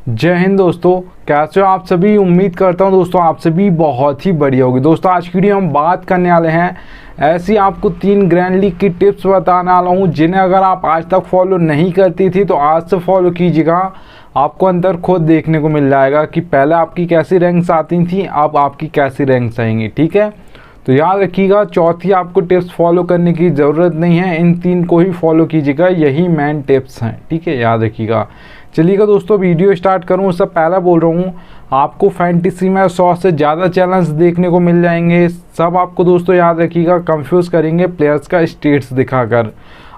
जय हिंद दोस्तों, कैसे हो आप सभी। उम्मीद करता हूं दोस्तों आप सभी बहुत ही बढ़िया होगी। दोस्तों आज की वीडियो हम बात करने वाले हैं ऐसी आपको 3 ग्रैंड लीग की टिप्स बताने वाला हूं जिन्हें अगर आप आज तक फॉलो नहीं करती थी तो आज से फॉलो कीजिएगा। आपको अंतर खुद देखने को मिल जाएगा कि पहले आपकी कैसी रैंक्स आती थी, अब आपकी कैसी रैंक्स आएंगी। ठीक है, तो याद रखिएगा चौथी आपको टिप्स फॉलो करने की ज़रूरत नहीं है, इन 3 को ही फॉलो कीजिएगा, यही मेन टिप्स हैं। ठीक है, याद रखिएगा। चलिएगा दोस्तों वीडियो स्टार्ट करूँ उससे पहले बोल रहा हूँ आपको फैंटेसी में 100 से ज़्यादा चैलेंज देखने को मिल जाएंगे। सब आपको दोस्तों याद रखिएगा कंफ्यूज करेंगे प्लेयर्स का स्टेट्स दिखाकर।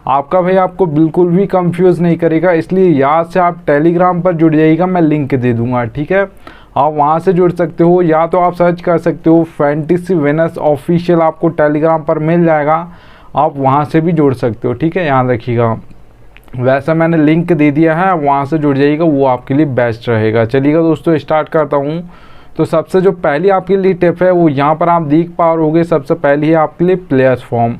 आपका भाई आपको बिल्कुल भी कंफ्यूज नहीं करेगा, इसलिए याद से आप टेलीग्राम पर जुड़ जाइएगा, मैं लिंक दे दूंगा। ठीक है, आप वहां से जुड़ सकते हो या तो आप सर्च कर सकते हो फैंटेसी विनर्स ऑफिशियल, आपको टेलीग्राम पर मिल जाएगा, आप वहां से भी जुड़ सकते हो। ठीक है, याद रखिएगा। वैसा मैंने लिंक दे दिया है, वहाँ से जुड़ जाइएगा, वो आपके लिए बेस्ट रहेगा। चलिएगा दोस्तों स्टार्ट करता हूँ। तो सबसे जो पहली आपके लिए टिप है वो यहाँ पर आप देख पा रहे होगे। सबसे पहली है आपके लिए प्लेयर्स फॉर्म।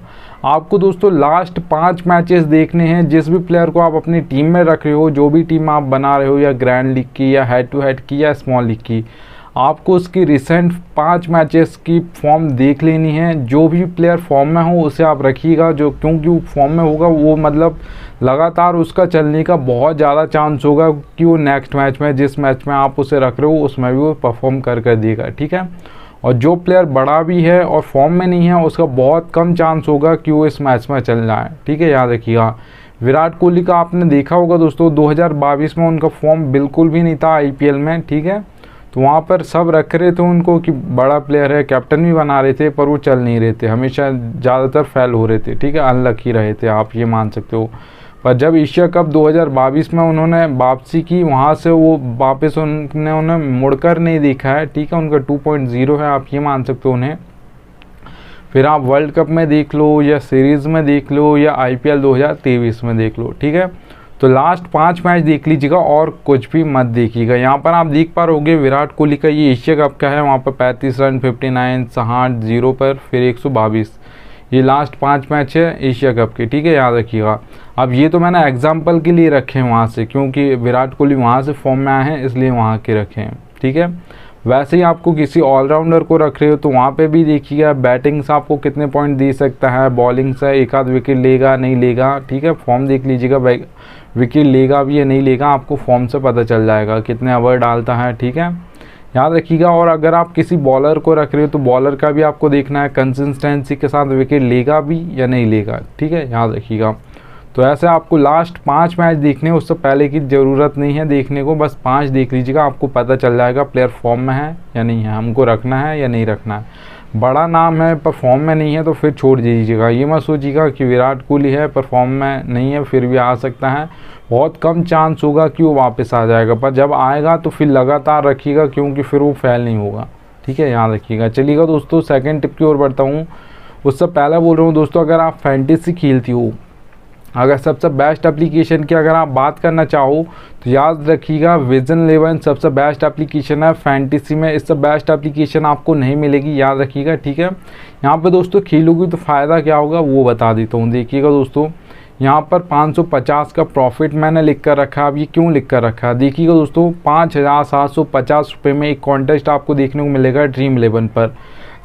आपको दोस्तों लास्ट 5 मैचेस देखने हैं, जिस भी प्लेयर को आप अपनी टीम में रख रहे हो, जो भी टीम आप बना रहे हो, या ग्रैंड लीग की या हेड टू हेड की या स्मॉल लीग की, आपको उसकी रिसेंट 5 मैचेस की फॉर्म देख लेनी है। जो भी प्लेयर फॉर्म में हो उसे आप रखिएगा, जो क्योंकि वो फॉर्म में होगा वो मतलब लगातार उसका चलने का बहुत ज़्यादा चांस होगा कि वो नेक्स्ट मैच में, जिस मैच में आप उसे रख रहे हो उसमें भी वो परफॉर्म कर देगा। ठीक है, और जो प्लेयर बड़ा भी है और फॉर्म में नहीं है उसका बहुत कम चांस होगा कि वो इस मैच में चल जाए। ठीक है, याद रखिएगा। विराट कोहली का आपने देखा होगा दोस्तों 2022 में उनका फॉर्म बिल्कुल भी नहीं था आईपीएल में। ठीक है, तो वहाँ पर सब रख रहे थे उनको कि बड़ा प्लेयर है, कैप्टन भी बना रहे थे, पर वो चल नहीं रहे थे, हमेशा ज़्यादातर फेल हो रहे थे। ठीक है, अनलकी रहे थे, आप ये मान सकते हो। पर जब एशिया कप 2022 में उन्होंने वापसी की, वहाँ से वो वापस उन्हें मुड़कर नहीं देखा है। ठीक है, उनका 2.0 है, आप ये मान सकते हो उन्हें। फिर आप वर्ल्ड कप में देख लो या सीरीज़ में देख लो या आईपीएल 2023 में देख लो। ठीक है, तो लास्ट 5 मैच देख लीजिएगा और कुछ भी मत देखिएगा। यहाँ पर आप देख पा रहोगे विराट कोहली का ये एशिया कप का है, वहाँ पर 35 रन, 59, 60, 0 पर, फिर 122। ये लास्ट 5 मैच है एशिया कप के। ठीक है, याद रखिएगा। अब ये तो मैंने एग्जाम्पल के लिए रखे हैं वहाँ से, क्योंकि विराट कोहली वहाँ से फॉर्म में आए हैं इसलिए वहाँ के रखे हैं। ठीक है, वैसे ही आपको किसी ऑलराउंडर को रख रहे हो तो वहाँ पे भी देखिएगा बैटिंग से आपको कितने पॉइंट दे सकता है, बॉलिंग से एक आध विकेट लेगा नहीं लेगा। ठीक है, फॉर्म देख लीजिएगा, विकेट लेगा भी या नहीं लेगा, आपको फॉर्म से पता चल जाएगा, कितने ओवर डालता है। ठीक है, याद रखिएगा। और अगर आप किसी बॉलर को रख रहे हो तो बॉलर का भी आपको देखना है कंसिस्टेंसी के साथ विकेट लेगा भी या नहीं लेगा। ठीक है, याद रखिएगा। तो ऐसे आपको लास्ट 5 मैच देखने, उससे पहले की ज़रूरत नहीं है देखने को, बस 5 देख लीजिएगा, आपको पता चल जाएगा प्लेयर फॉर्म में है या नहीं है, हमको रखना है या नहीं रखना है। बड़ा नाम है पर फॉर्म में नहीं है तो फिर छोड़ दीजिएगा। ये मत सोचिएगा कि विराट कोहली है पर फॉर्म में नहीं है फिर भी आ सकता है, बहुत कम चांस होगा कि वो वापस आ जाएगा, पर जब आएगा तो फिर लगातार रखिएगा, क्योंकि फिर वो फेल नहीं होगा। ठीक है, याद रखिएगा। चलिएगा दोस्तों सेकंड टिप की ओर बढ़ता हूँ। उससे पहले बोल रहा हूँ दोस्तों, अगर आप फैंटेसी खेलती हो, अगर सबसे बेस्ट एप्लीकेशन की अगर आप बात करना चाहो तो याद रखिएगा विजन 11 सबसे बेस्ट एप्लीकेशन है फैंटेसी में। इससे बेस्ट एप्लीकेशन आपको नहीं मिलेगी, याद रखिएगा। ठीक है, यहाँ पे दोस्तों खेलोगी तो फ़ायदा क्या होगा वो बता देता हूँ। देखिएगा दोस्तों, यहाँ पर 550 का प्रॉफिट मैंने लिख कर रखा है। अब ये क्यों लिख कर रखा है देखिएगा दोस्तों, 5750 रुपये में एक कॉन्टेस्ट आपको देखने को मिलेगा ड्रीम 11 पर।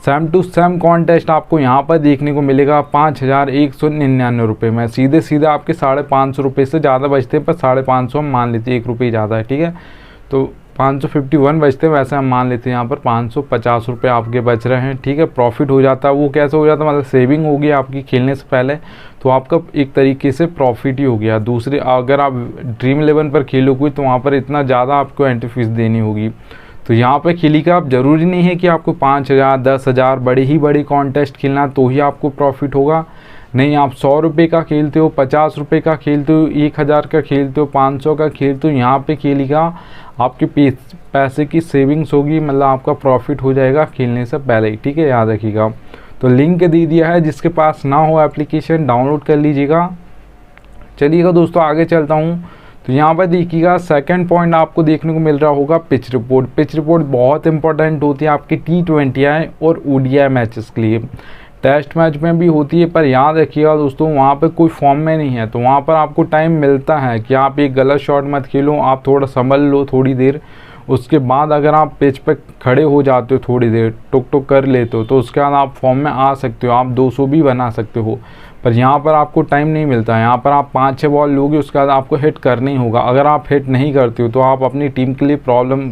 सेम टू सेम कॉन्टेस्ट आपको यहाँ पर देखने को मिलेगा 5199 रुपये में। सीधे सीधे आपके 550 रुपये से ज़्यादा बचते हैं, पर 550 हम मान लेते हैं, 1 रुपये ज़्यादा है। ठीक है, तो 551 बचते हैं, वैसे हम मान लेते हैं यहाँ पर 550 रुपये आपके बच रहे हैं। ठीक है, प्रॉफिट हो जाता है। वो कैसे हो जाता है, मतलब सेविंग होगी आपकी खेलने से पहले, तो आपका एक तरीके से प्रॉफिट ही हो गया। दूसरे अगर आप ड्रीम 11 पर खेलोगे तो वहाँ पर इतना ज़्यादा आपको एंट्री फीस देनी होगी। तो यहाँ पे खेलिएगा आप, ज़रूरी नहीं है कि आपको 5000, 10,000 बड़ी कॉन्टेस्ट खेलना तो ही आपको प्रॉफिट होगा। नहीं, आप 100 रुपये का खेलते हो, 50 रुपये का खेलते हो, 1000 का खेलते हो, 500 का खेलते हो, यहाँ पे खेलिएगा आपके पैसे की सेविंग्स होगी, मतलब आपका प्रॉफिट हो जाएगा खेलने से पहले ही। ठीक है, याद रखिएगा। तो लिंक दे दिया है, जिसके पास ना हो एप्लीकेशन डाउनलोड कर लीजिएगा। चलिएगा दोस्तों आगे चलता हूँ। तो यहाँ पर देखिएगा सेकंड पॉइंट आपको देखने को मिल रहा होगा पिच रिपोर्ट। पिच रिपोर्ट बहुत इंपॉर्टेंट होती है आपकी T20 और ODI मैचेस के लिए। टेस्ट मैच में भी होती है, पर याद रखिएगा दोस्तों वहाँ पे कोई फॉर्म में नहीं है तो वहाँ पर आपको टाइम मिलता है कि आप एक गलत शॉट मत खेलो, आप थोड़ा संभल लो थोड़ी देर, उसके बाद अगर आप पिच पे खड़े हो जाते हो थोड़ी देर टुक टुक कर लेते हो तो उसके बाद आप फॉर्म में आ सकते हो, आप 200 भी बना सकते हो। पर यहाँ पर आपको टाइम नहीं मिलता है, यहाँ पर आप 5-6 बॉल लोगे उसके बाद आपको हिट करना ही होगा। अगर आप हिट नहीं करते हो तो आप अपनी टीम के लिए प्रॉब्लम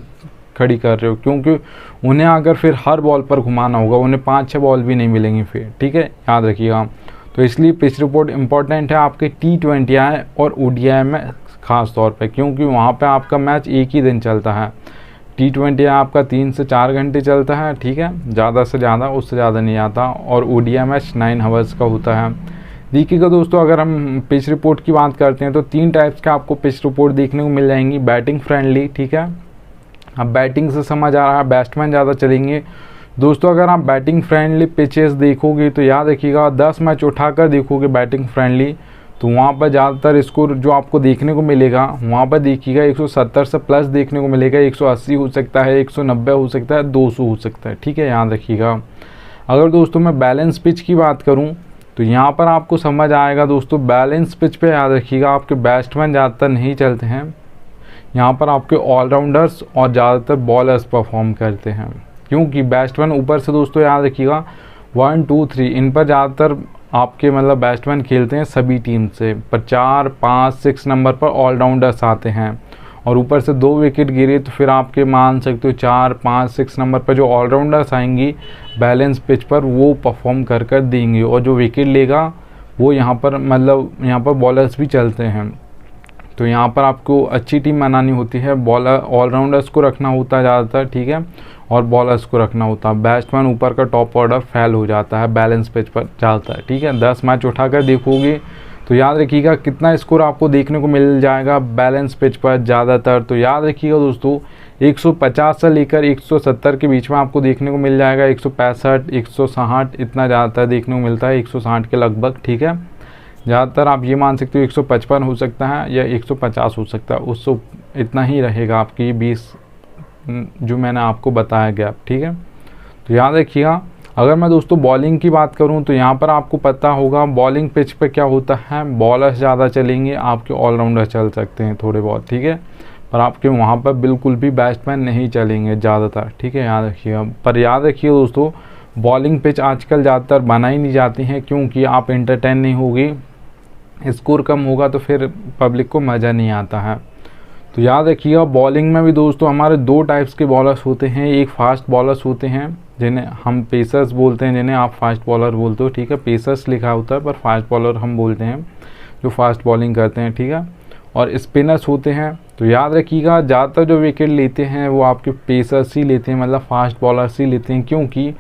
खड़ी कर रहे हो, क्योंकि उन्हें अगर फिर हर बॉल पर घुमाना होगा, उन्हें 5-6 बॉल भी नहीं मिलेंगी फिर, ठीक है, याद रखिएगा। तो इसलिए पिच रिपोर्ट इंपॉर्टेंट है आपके T20 और ODI में ख़ास तौर पे, क्योंकि वहाँ पे आपका मैच एक ही दिन चलता है। T20 आपका 3 से 4 घंटे चलता है, ठीक है, ज़्यादा से ज़्यादा, उससे ज़्यादा नहीं आता, और ODI मैच 9 आवर्स का होता है। देखिएगा दोस्तों, अगर हम पिच रिपोर्ट की बात करते हैं तो 3 टाइप्स का आपको पिच रिपोर्ट देखने को मिल जाएंगी। बैटिंग फ्रेंडली, ठीक है, अब बैटिंग से समझ आ रहा है बैट्समैन ज़्यादा चलेंगे। दोस्तों अगर आप बैटिंग फ्रेंडली पिचेस देखोगे तो याद रखिएगा 10 मैच उठाकर देखोगे बैटिंग फ्रेंडली, तो वहाँ पर ज़्यादातर स्कोर जो आपको देखने को मिलेगा वहाँ पर देखिएगा 170 से प्लस देखने को मिलेगा, 180 हो सकता है, 190 हो सकता है, 200 हो सकता है, ठीक है, याद रखिएगा। अगर दोस्तों मैं बैलेंस पिच की बात करूँ तो यहाँ पर आपको समझ आएगा दोस्तों, बैलेंस पिच पे याद रखिएगा आपके बैट्समैन ज़्यादातर नहीं चलते हैं, यहाँ पर आपके ऑलराउंडर्स और ज़्यादातर बॉलर्स परफॉर्म करते हैं, क्योंकि बैट्समैन ऊपर से दोस्तों याद रखिएगा 1, 2, 3 इन पर ज़्यादातर आपके मतलब बैट्समैन खेलते हैं सभी टीम से, पर 4, 5, 6 नंबर पर ऑलराउंडर्स आते हैं, और ऊपर से 2 विकेट गिरे तो फिर आपके मान सकते हो 4, 5, 6 नंबर पर जो ऑलराउंडर्स आएंगी बैलेंस पिच पर वो परफॉर्म कर देंगे, और जो विकेट लेगा वो यहाँ पर मतलब यहाँ पर बॉलर्स भी चलते हैं। तो यहाँ पर आपको अच्छी टीम बनानी होती है, बॉलर ऑलराउंडर्स को रखना होता है ज़्यादातर, ठीक है, और बॉलर्स को रखना होता है। बैट्समैन ऊपर का टॉप ऑर्डर फेल हो जाता है, बैलेंस पिच पर चलता है, ठीक है। 10 मैच उठाकर देखोगे तो याद रखिएगा कितना स्कोर आपको देखने को मिल जाएगा बैलेंस पिच पर ज़्यादातर। तो याद रखिएगा दोस्तों 150 से लेकर 170 के बीच में आपको देखने को मिल जाएगा, 165, 160 इतना ज़्यादातर देखने को मिलता है, 160 के लगभग, ठीक है। ज़्यादातर आप ये मान सकते हो 155 हो सकता है या 150 हो सकता है, उससे इतना ही रहेगा आपकी 20 जो मैंने आपको बताया गया, ठीक है। तो याद रखिएगा। अगर मैं दोस्तों बॉलिंग की बात करूं तो यहाँ पर आपको पता होगा बॉलिंग पिच पे क्या होता है, बॉलर्स ज़्यादा चलेंगे, आपके ऑलराउंडर चल सकते हैं थोड़े बहुत, ठीक है, पर आपके वहाँ पर बिल्कुल भी बैट्समैन नहीं चलेंगे ज़्यादातर, ठीक है, याद रखिएगा। पर याद रखिए दोस्तों बॉलिंग पिच आजकल ज़्यादातर बनाई नहीं जाती हैं, क्योंकि आप एंटरटेन नहीं होगी, स्कोर कम होगा तो फिर पब्लिक को मज़ा नहीं आता है। तो याद रखिएगा बॉलिंग में भी दोस्तों हमारे 2 टाइप्स के बॉलर्स होते हैं, एक फास्ट बॉलर्स होते हैं जिन्हें हम पेसर्स बोलते हैं, जिन्हें आप फास्ट बॉलर बोलते हो, ठीक है, पेसर्स लिखा होता है पर फास्ट बॉलर हम बोलते हैं जो फास्ट बॉलिंग करते हैं, ठीक है, और स्पिनर्स होते हैं। तो याद रखिएगा ज़्यादातर जो विकेट लेते हैं वो आपके पेसर्स ही लेते हैं, मतलब फास्ट बॉलर्स ही लेते हैं, क्योंकि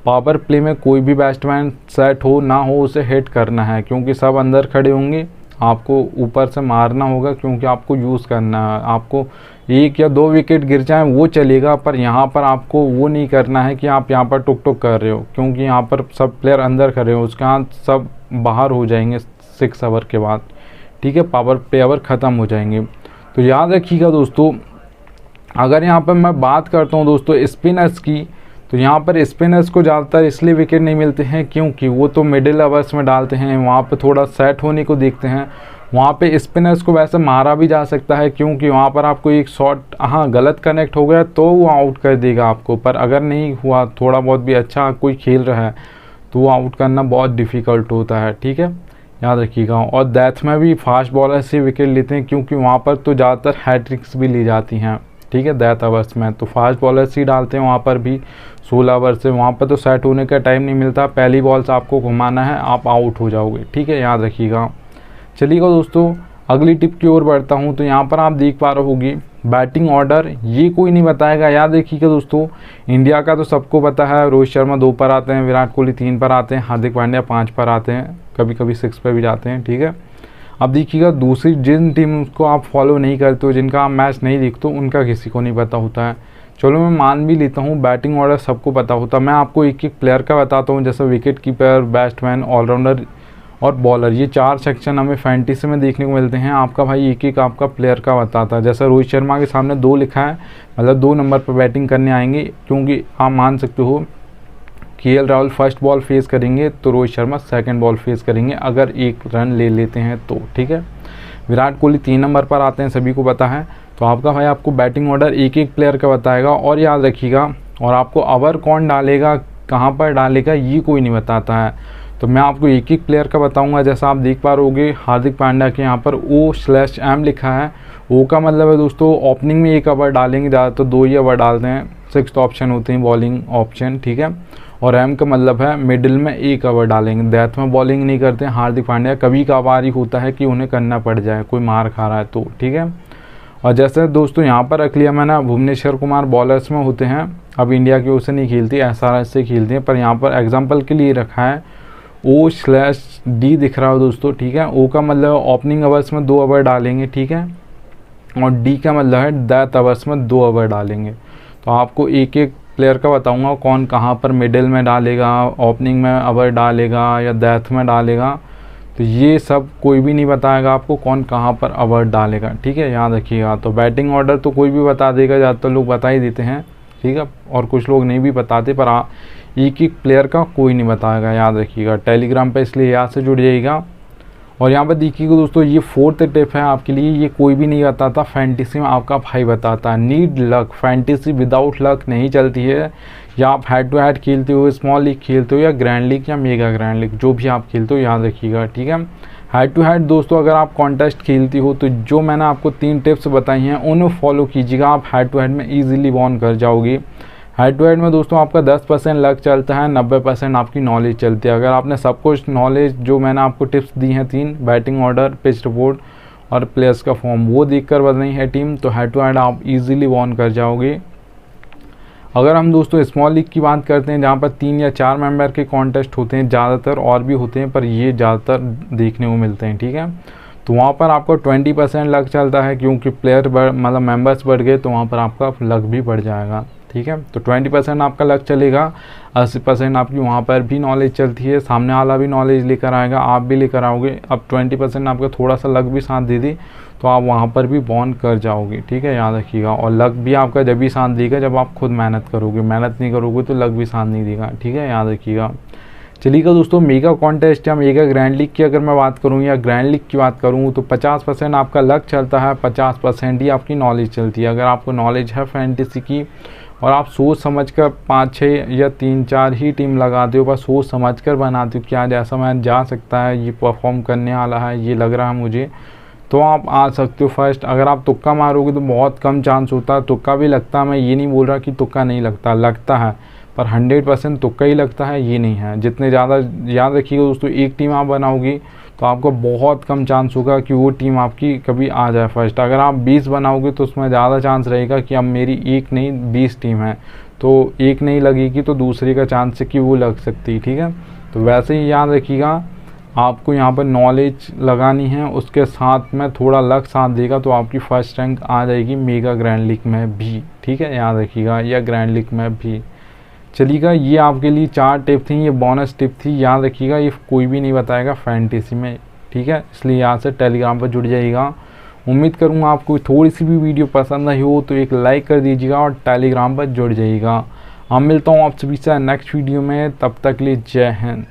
पावर प्ले में कोई भी बैट्समैन सेट हो ना हो उसे हिट करना है, क्योंकि सब अंदर खड़े होंगे, आपको ऊपर से मारना होगा, क्योंकि आपको यूज़ करना है, आपको 1 या 2 विकेट गिर जाएं वो चलेगा, पर यहाँ पर आपको वो नहीं करना है कि आप यहाँ पर टुक टुक कर रहे हो, क्योंकि यहाँ पर सब प्लेयर अंदर खड़े हो, उसके बाद सब बाहर हो जाएंगे 6 ओवर के बाद, ठीक है, पावर प्ले ओवर ख़त्म हो जाएंगे। तो याद रखिएगा दोस्तों, अगर यहाँ पर मैं बात करता हूँ दोस्तों स्पिनर्स की, तो यहाँ पर स्पिनर्स को ज़्यादातर इसलिए विकेट नहीं मिलते हैं क्योंकि वो तो मिडिल ओवर्स में डालते हैं, वहाँ पे थोड़ा सेट होने को देखते हैं। वहाँ पे स्पिनर्स को वैसे मारा भी जा सकता है, क्योंकि वहाँ पर आपको एक शॉट गलत कनेक्ट हो गया तो वो आउट कर देगा आपको, पर अगर नहीं हुआ, थोड़ा बहुत भी अच्छा कोई खेल रहा है तो वो आउट करना बहुत डिफ़िकल्ट होता है, ठीक है, याद रखिएगा। और डेथ में भी फास्ट बॉलर से विकेट लेते हैं, क्योंकि वहाँ पर तो ज़्यादातर हैट्रिक्स भी ली जाती हैं, ठीक है, डेथ ओवर्स में तो फास्ट बॉलर्स ही डालते हैं वहाँ पर भी 16 ओवर से, वहाँ पर तो सेट होने का टाइम नहीं मिलता, पहली बॉल से आपको घुमाना है, आप आउट हो जाओगे, ठीक है, याद रखिएगा। चलिएगा दोस्तों अगली टिप की ओर बढ़ता हूँ। तो यहाँ पर आप देख पा रहे होगी बैटिंग ऑर्डर ये कोई नहीं बताएगा, याद रखिएगा दोस्तों, इंडिया का तो सबको पता है, रोहित शर्मा 2 पर आते हैं, विराट कोहली 3 पर आते हैं, हार्दिक पांड्या 5 पर आते हैं, कभी कभी 6 पर भी जाते हैं, ठीक है। अब देखिएगा दूसरी जिन टीम को आप फॉलो नहीं करते हो, जिनका आप मैच नहीं देखते हो, उनका किसी को नहीं पता होता है। चलो मैं मान भी लेता हूँ बैटिंग ऑर्डर सबको पता होता है, मैं आपको एक एक प्लेयर का बताता हूँ, जैसे विकेट कीपर, बैट्समैन, ऑलराउंडर और बॉलर, ये 4 सेक्शन हमें फैंटेसी में देखने को मिलते हैं। आपका भाई एक एक आपका प्लेयर का बताता है, जैसे रोहित शर्मा के सामने 2 लिखा है, मतलब 2 नंबर पर बैटिंग करने आएंगे, क्योंकि आप मान सकते हो KL Rahul first ball face करेंगे तो Rohit Sharma second ball face करेंगे अगर 1 रन ले लेते हैं तो, ठीक है। विराट कोहली 3 नंबर पर आते हैं, सभी को पता है। तो आपका भाई आपको बैटिंग ऑर्डर एक एक प्लेयर का बताएगा और याद रखिएगा, और आपको ओवर कौन डालेगा, कहाँ पर डालेगा, ये कोई नहीं बताता है। तो मैं आपको एक एक प्लेयर का बताऊंगा। जैसा आप देख पा रहोगे हार्दिक पांड्या के यहाँ पर O/M लिखा है। O का मतलब है दोस्तों ओपनिंग में 1 ओवर डालेंगे, ज़्यादातर 2 ही ओवर डालते हैं, 6th ऑप्शन होते हैं बॉलिंग ऑप्शन, ठीक है। और M का मतलब है मिडिल में 1 ओवर डालेंगे, डेथ में बॉलिंग नहीं करते हैं हार्दिक पांड्या। कभी कभार ही होता है कि उन्हें करना पड़ जाए, कोई मार खा रहा है तो, ठीक है। और जैसे दोस्तों यहाँ पर रख लिया मैंने, भुवनेश्वर कुमार बॉलर्स में होते हैं, अब इंडिया की ओर से नहीं खेलती, SRH से खेलती हैं, पर यहाँ पर एग्जाम्पल के लिए रखा है O/D दिख रहा हो दोस्तों, ठीक है। O का मतलब ओपनिंग ओवर्स में 2 ओवर डालेंगे, ठीक है। और D का मतलब है डेथ ओवर्स में 2 ओवर डालेंगे। तो आपको एक एक प्लेयर का बताऊंगा कौन कहाँ पर मिडिल में डालेगा, ओपनिंग में ओवर डालेगा या डेथ में डालेगा। तो ये सब कोई भी नहीं बताएगा आपको कौन कहाँ पर ओवर डालेगा, ठीक है, याद रखिएगा। तो बैटिंग ऑर्डर तो कोई भी बता देगा, ज़्यादातर लोग बता ही देते हैं, ठीक है, और कुछ लोग नहीं भी बताते, पर एक एक प्लेयर का कोई नहीं बताएगा, याद रखिएगा। टेलीग्राम पे इसलिए यहाँ से जुड़ जाइएगा। और यहाँ पर देखिएगा दोस्तों, ये 4th टिप है आपके लिए, ये कोई भी नहीं बताता, फैंटेसी में आपका भाई बताता है। Need luck, fantasy without luck नहीं चलती है। या आप हेड टू हेड खेलते हो, स्मॉल लीग खेलते हो, या ग्रैंड लीग या मेगा ग्रैंड लीग, जो भी आप खेलते हो, याद रखिएगा, ठीक है। हेड टू हेड दोस्तों अगर आप कॉन्टेस्ट खेलती हो तो जो मैंने आपको 3 टिप्स बताई हैं उन्हें फॉलो कीजिएगा, आप हेड टू हेड में ईजिली वॉन कर जाओगे। हेड टू हेड में दोस्तों आपका 10% लक चलता है, 90% आपकी नॉलेज चलती है। अगर आपने सब कुछ नॉलेज जो मैंने आपको टिप्स दी हैं 3, बैटिंग ऑर्डर, पिच रिपोर्ट और प्लेयर्स का फॉर्म, वो देखकर बनाई है टीम, तो हेड टू हेड आप इजीली वॉन कर जाओगे। अगर हम दोस्तों स्मॉल लीग की बात करते हैं, जहाँ पर 3 या 4 मेंबर के कॉन्टेस्ट होते हैं, ज़्यादातर और भी होते हैं पर ये ज़्यादातर देखने को मिलते हैं, ठीक है। तो वहाँ पर आपको 20% लक चलता है, क्योंकि प्लेयर मतलब मेंबर्स बढ़ गए तो वहाँ पर आपका लक भी बढ़ जाएगा, ठीक है। तो 20% आपका लक चलेगा, 80% आपकी वहाँ पर भी नॉलेज चलती है, सामने वाला भी नॉलेज लेकर आएगा, आप भी लेकर आओगे। अब 20% आपका थोड़ा सा लक भी साथ दे दी तो आप वहाँ पर भी बॉन्ड कर जाओगे, ठीक है, याद रखिएगा। और लक भी आपका जब भी साथ देगा जब आप खुद मेहनत करोगे, मेहनत नहीं करोगे तो लक भी साथ नहीं देगा, ठीक है, याद रखिएगा। चलिएगा दोस्तों, मेगा कॉन्टेस्ट या मेगा ग्रैंड लीग की अगर मैं बात करूँ या ग्रैंड लीग की बात करूँ तो 50% आपका लक चलता है, 50% ही आपकी नॉलेज चलती है। अगर आपको नॉलेज है फैंटेसी की और आप सोच समझकर 5-6 या 3-4 ही टीम लगाते हो, बस सोच समझकर बनाते हो कि आज ऐसा मैच जा सकता है, ये परफॉर्म करने वाला है, ये लग रहा है मुझे, तो आप आ सकते हो फर्स्ट। अगर आप तुक्का मारोगे तो बहुत कम चांस होता है, तुक्का भी लगता है, मैं ये नहीं बोल रहा कि तुक्का नहीं लगता, लगता है, पर 100% तुक्का ही लगता है ये नहीं है। जितने ज़्यादा, याद रखिएगा दोस्तों, एक टीम आप बनाओगी तो आपको बहुत कम चांस होगा कि वो टीम आपकी कभी आ जाए फर्स्ट। अगर आप 20 बनाओगे तो उसमें ज़्यादा चांस रहेगा कि अब मेरी एक नहीं 20 टीम है, तो एक नहीं लगेगी तो दूसरे का चांस है कि वो लग सकती है, ठीक है। तो वैसे ही याद रखिएगा, आपको यहाँ पर नॉलेज लगानी है, उसके साथ में थोड़ा लक साथ देगा तो आपकी फर्स्ट रैंक आ जाएगी मेगा ग्रैंड लीग में भी, ठीक है, याद रखिएगा, या ग्रैंड लीग में भी। चलिएगा, ये आपके लिए 4 टिप थी, ये बोनस टिप थी, याद रखिएगा, ये कोई भी नहीं बताएगा फैंटेसी में, ठीक है। इसलिए यहाँ से टेलीग्राम पर जुड़ जाइएगा। उम्मीद करूँगा आपको थोड़ी सी भी वीडियो पसंद आई हो तो एक लाइक कर दीजिएगा और टेलीग्राम पर जुड़ जाइएगा। हम मिलता हूँ आप सभी से नेक्स्ट वीडियो में, तब तक के लिए जय हिंद।